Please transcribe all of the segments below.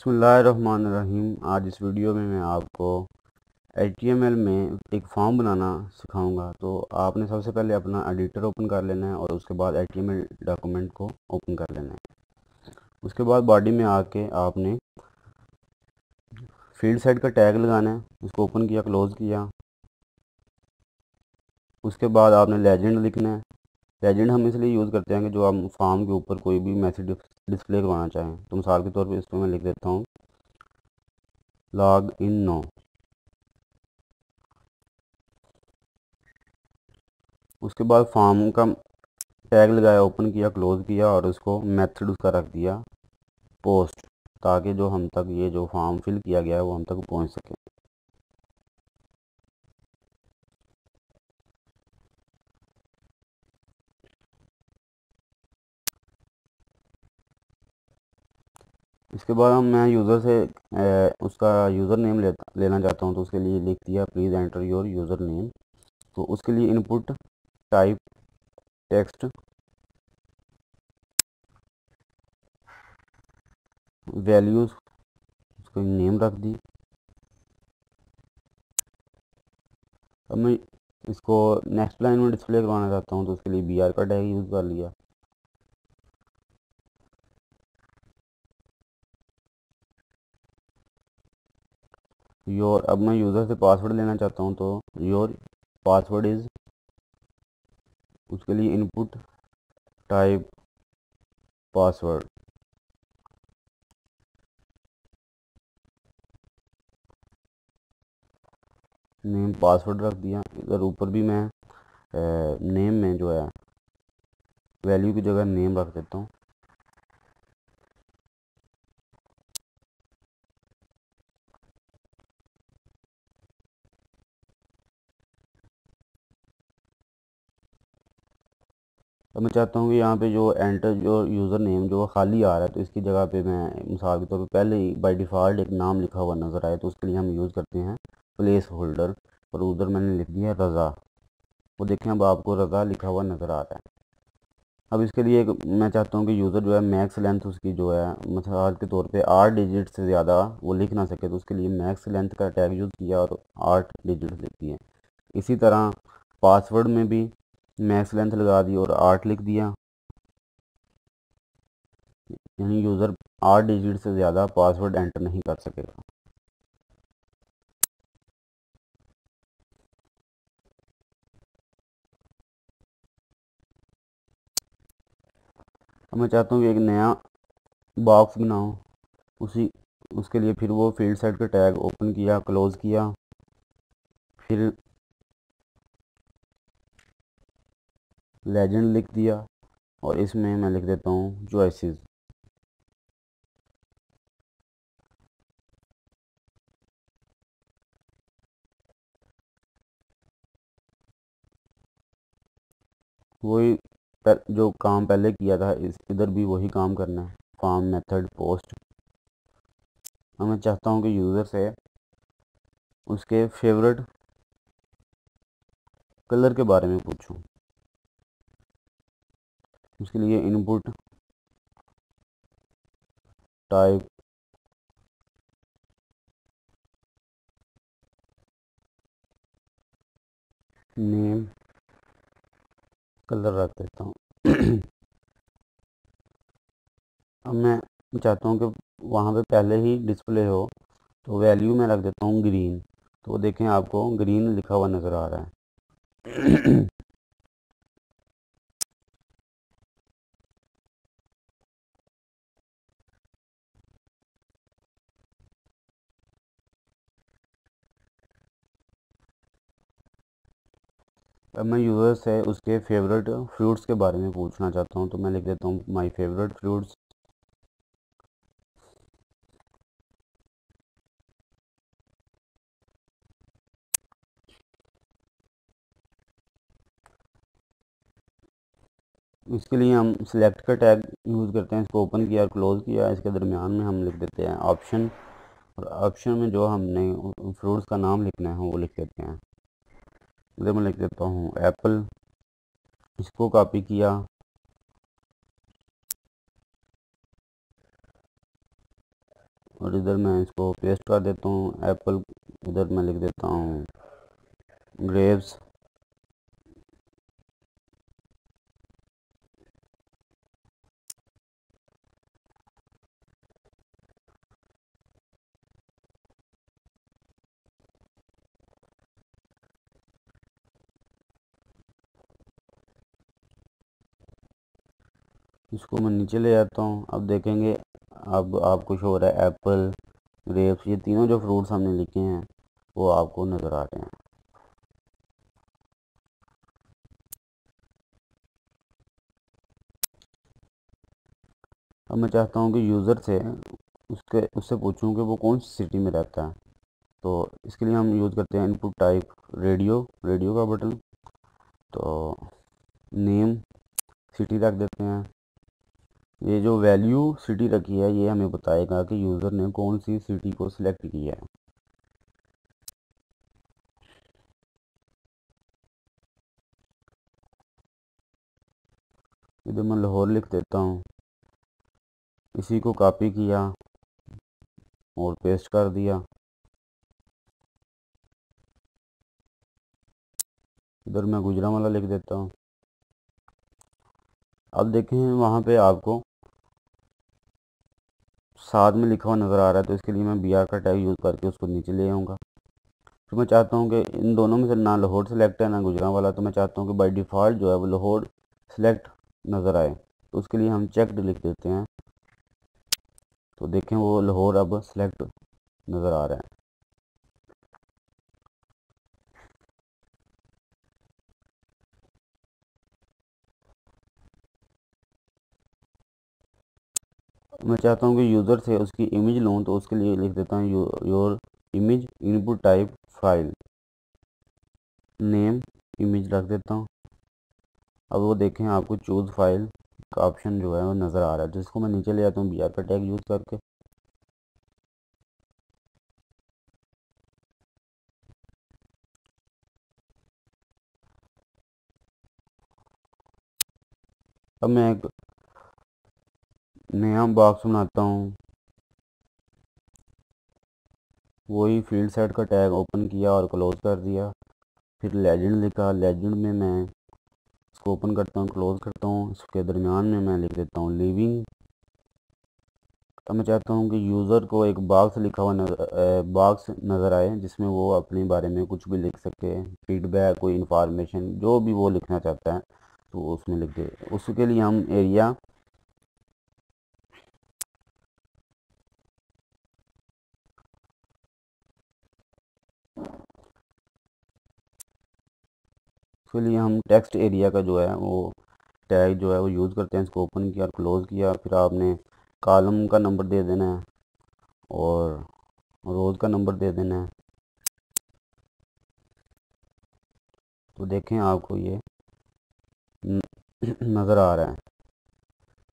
बिस्मिल्लाहिर्रहमानिर्रहीम। आज इस वीडियो में मैं आपको HTML में एक फॉर्म बनाना सिखाऊंगा। तो आपने सबसे पहले अपना एडिटर ओपन कर लेना है और उसके बाद HTML डॉक्यूमेंट को ओपन कर लेना है। उसके बाद बॉडी में आके आपने फील्ड साइड का टैग लगाना है। उसको ओपन किया, क्लोज़ किया। उसके बाद आपने लेजेंड लिखना है। लेजेंड हम इसलिए यूज़ करते हैं कि जो हम फॉर्म के ऊपर कोई भी मैसेज डिस्प्ले करवाना चाहें। तो मिसाल के तौर पर इसमें मैं लिख देता हूँ लॉग इन नो। उसके बाद फॉर्म का टैग लगाया, ओपन किया, क्लोज़ किया और उसको मेथड उसका रख दिया पोस्ट, ताकि जो हम तक ये जो फॉर्म फिल किया गया है वो हम तक पहुंच सके। इसके बाद मैं यूज़र से उसका यूज़र नेम लेना चाहता हूं, तो उसके लिए लिख दिया please enter your user name. तो उसके लिए इनपुट टाइप टेक्स्ट वैल्यूज़ उसको नेम रख दी। अब मैं इसको नेक्स्ट लाइन में डिस्प्ले करवाना चाहता हूँ, तो उसके लिए BR का टैग यूज़ कर लिया। योर, अब मैं यूज़र से पासवर्ड लेना चाहता हूँ, तो योर पासवर्ड इज़, उसके लिए input type password, name password रख दिया। इधर ऊपर भी मैं नेम में जो है वैल्यू की जगह नेम रख देता हूँ। अब मैं चाहता हूँ कि यहाँ पे जो एंटर जो यूज़र नेम जो खाली आ रहा है, तो इसकी जगह पे मैं मिसाल के तौर पे पहले ही बाय डिफ़ॉल्ट एक नाम लिखा हुआ नज़र आए, तो उसके लिए हम यूज़ करते हैं प्लेस होल्डर। और उधर मैंने लिख दिया रज़ा। वो देखें, अब आपको रज़ा लिखा हुआ नज़र आ रहा है। अब इसके लिए मैं चाहता हूँ कि यूज़र जो है मैक्स लेंथ उसकी जो है मिसाल के तौर पे 8 डिजिट से ज़्यादा वो लिख ना सके, तो उसके लिए मैक्स लेंथ का टैग यूज़ किया और 8 डिजिट लिख दिए। इसी तरह पासवर्ड में भी मैक्स लेंथ लगा दी और 8 लिख दिया, यानी यूज़र 8 डिजिट से ज़्यादा पासवर्ड एंटर नहीं कर सकेगा। अब मैं चाहता हूँ कि एक नया बॉक्स बनाऊँ। उसी उसके लिए फिर वो फील्ड साइड का टैग ओपन किया, क्लोज़ किया, फिर लेजेंड लिख दिया और इसमें मैं लिख देता हूँ चॉइसेस। वही जो काम पहले किया था इधर भी वही काम करना है, फॉर्म मेथड पोस्ट। अब मैं चाहता हूँ कि यूज़र से उसके फेवरेट कलर के बारे में पूछूं। उसके लिए इनपुट टाइप नेम कलर रख देता हूँ। अब मैं चाहता हूँ कि वहाँ पे पहले ही डिस्प्ले हो, तो वैल्यू में रख देता हूँ ग्रीन। तो देखें, आपको ग्रीन लिखा हुआ नज़र आ रहा है। अब मैं यूज़र से उसके फेवरेट फ्रूट्स के बारे में पूछना चाहता हूँ, तो मैं लिख देता हूँ माय फेवरेट फ्रूट्स। इसके लिए हम सिलेक्ट का टैग यूज़ करते हैं। इसको ओपन किया और क्लोज़ किया। इसके दरमियान में हम लिख देते हैं ऑप्शन, और ऑप्शन में जो हमने फ्रूट्स का नाम लिखना है वो लिख देते हैं। इधर मैं लिख देता हूँ एप्पल। इसको कॉपी किया, और इधर मैं इसको पेस्ट कर देता हूँ एप्पल, इधर मैं लिख देता हूँ ग्रेप्स। इसको मैं नीचे ले जाता हूँ। अब देखेंगे अब आपको शो हो रहा है एप्पल, ग्रेप्स, ये तीनों जो फ्रूट्स हमने लिखे हैं वो आपको नज़र आ रहे हैं। अब मैं चाहता हूँ कि यूज़र से उससे पूछूं कि वो कौन सी सिटी में रहता है। तो इसके लिए हम यूज़ करते हैं इनपुट टाइप रेडियो का बटन। तो नेम सिटी रख देते हैं। ये जो वैल्यू सिटी रखी है ये हमें बताएगा कि यूज़र ने कौन सी सिटी को सिलेक्ट किया है। इधर मैं लाहौर लिख देता हूँ। इसी को कॉपी किया और पेस्ट कर दिया। इधर मैं गुजरांवाला लिख देता हूँ। अब देखें वहाँ पे आपको साथ में लिखा हुआ नज़र आ रहा है, तो इसके लिए मैं BR का टैग यूज़ करके उसको नीचे ले आऊँगा। तो मैं चाहता हूँ कि इन दोनों में से ना लाहौर सेलेक्ट है ना गुजरांवाला, तो मैं चाहता हूँ कि बाय डिफ़ॉल्ट जो है वो लाहौर सेलेक्ट नज़र आए। तो उसके लिए हम चेकड लिख देते हैं। तो देखें वो लाहौर अब सेलेक्ट नज़र आ रहा है। मैं चाहता हूँ कि यूज़र से उसकी इमेज लूँ, तो उसके लिए लिख देता हूँ your image, input type file, name image रख देता हूँ। अब वो देखें आपको चूज़ फाइल का ऑप्शन जो है वो नज़र आ रहा है, जिसको मैं नीचे ले आता हूँ BR का टैग यूज़ करके। अब मैं एक नया बॉक्स बनाता हूँ। वही फील्ड सेट का टैग ओपन किया और क्लोज़ कर दिया। फिर लेजेंड लिखा, लेजेंड में मैं इसको ओपन करता हूँ, क्लोज़ करता हूँ। इसके दरमियान में मैं लिख देता हूँ लिविंग। अब मैं चाहता हूँ कि यूज़र को एक बॉक्स लिखा हुआ बॉक्स नज़र आए, जिसमें वो अपने बारे में कुछ भी लिख सके, फीडबैक, कोई इन्फॉर्मेशन, जो भी वो लिखना चाहता है तो वो उसमें लिख दे। उसके लिए हम एरिया उसके लिए हम टेक्स्ट एरिया का जो है वो टैग जो है वो यूज़ करते हैं। इसको ओपन किया और क्लोज़ किया। फिर आपने कॉलम का नंबर दे देना है और रोज़ का नंबर दे देना है। तो देखें आपको ये नज़र आ रहा है,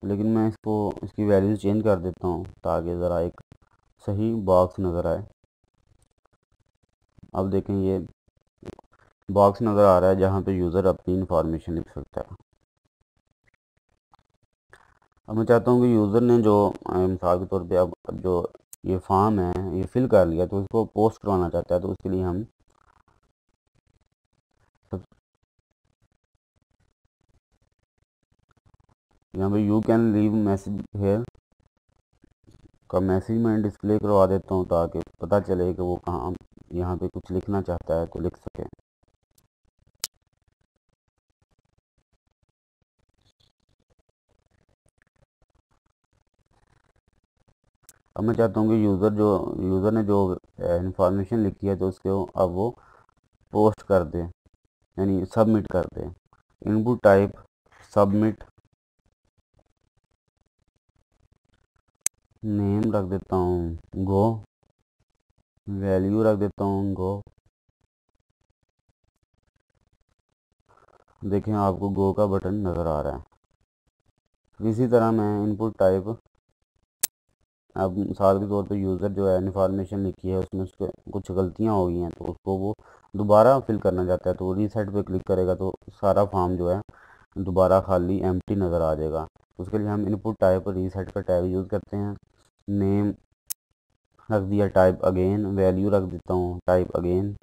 लेकिन मैं इसकी वैल्यूज़ चेंज कर देता हूँ ताकि ज़रा एक सही बॉक्स नज़र आए। अब देखें ये बॉक्स नज़र आ रहा है जहाँ पे यूज़र अपनी इंफॉर्मेशन लिख सकता है। अब मैं चाहता हूँ कि यूज़र ने जो मिसाल के तौर पे अब जो ये फॉर्म है ये फिल कर लिया, तो इसको पोस्ट करवाना चाहता है। तो उसके लिए हम यहाँ पे you can leave message hair का मैसेज मैं डिस्प्ले करवा देता हूँ, ताकि पता चले कि वो कहाँ यहाँ पे कुछ लिखना चाहता है तो लिख सके। अब मैं चाहता हूँ कि यूज़र ने जो इंफॉर्मेशन लिखी है तो उसको अब वो पोस्ट कर दे, यानी सबमिट कर दे। इनपुट टाइप सबमिट, नेम रख देता हूँ गो, वैल्यू रख देता हूँ गो। देखें आपको गो का बटन नज़र आ रहा है। इसी तरह मैं इनपुट टाइप, अब मिसाल के तौर पे यूज़र जो है इन्फॉर्मेशन लिखी है उसमें उसके कुछ गलतियाँ हो गई हैं, तो उसको वो दोबारा फिल करना चाहता है, तो वो रीसेट पे क्लिक करेगा तो सारा फॉर्म जो है दोबारा खाली एम्प्टी नज़र आ जाएगा। उसके लिए हम इनपुट टाइप रीसेट का टैग यूज़ करते हैं। नेम रख दिया टाइप अगेन, वैल्यू रख देता हूँ टाइप अगेन।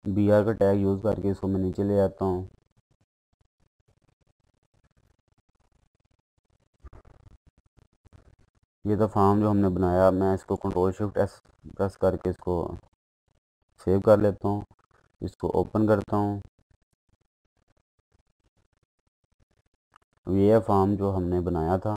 BR का टैग यूज़ करके इसको मैं नीचे ले आता हूँ। ये था फॉर्म जो हमने बनाया। मैं इसको कंट्रोल शिफ्ट एस प्रेस करके इसको सेव कर लेता हूँ। इसको ओपन करता हूँ। ये है फॉर्म जो हमने बनाया था।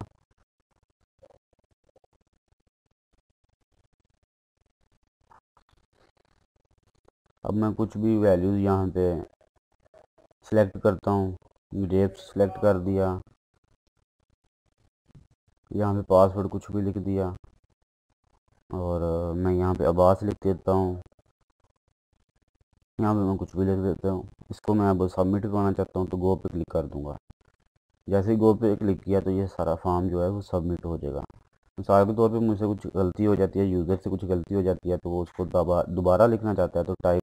अब मैं कुछ भी वैल्यूज़ यहाँ पे सिलेक्ट करता हूँ। डेट सिलेक्ट कर दिया, यहाँ पे पासवर्ड कुछ भी लिख दिया, और मैं यहाँ पे अब्बास लिख देता हूँ। यहाँ पे मैं कुछ भी लिख देता हूँ। इसको मैं अब सबमिट करना चाहता हूँ तो गो पे क्लिक कर दूँगा। जैसे ही गो पे क्लिक किया तो ये सारा फॉर्म जो है वो सबमिट हो जाएगा। मिसाल के तौर पे मुझसे कुछ गलती हो जाती है, यूज़र से कुछ गलती हो जाती है, तो वो उसको दोबारा लिखना चाहता है तो टाइप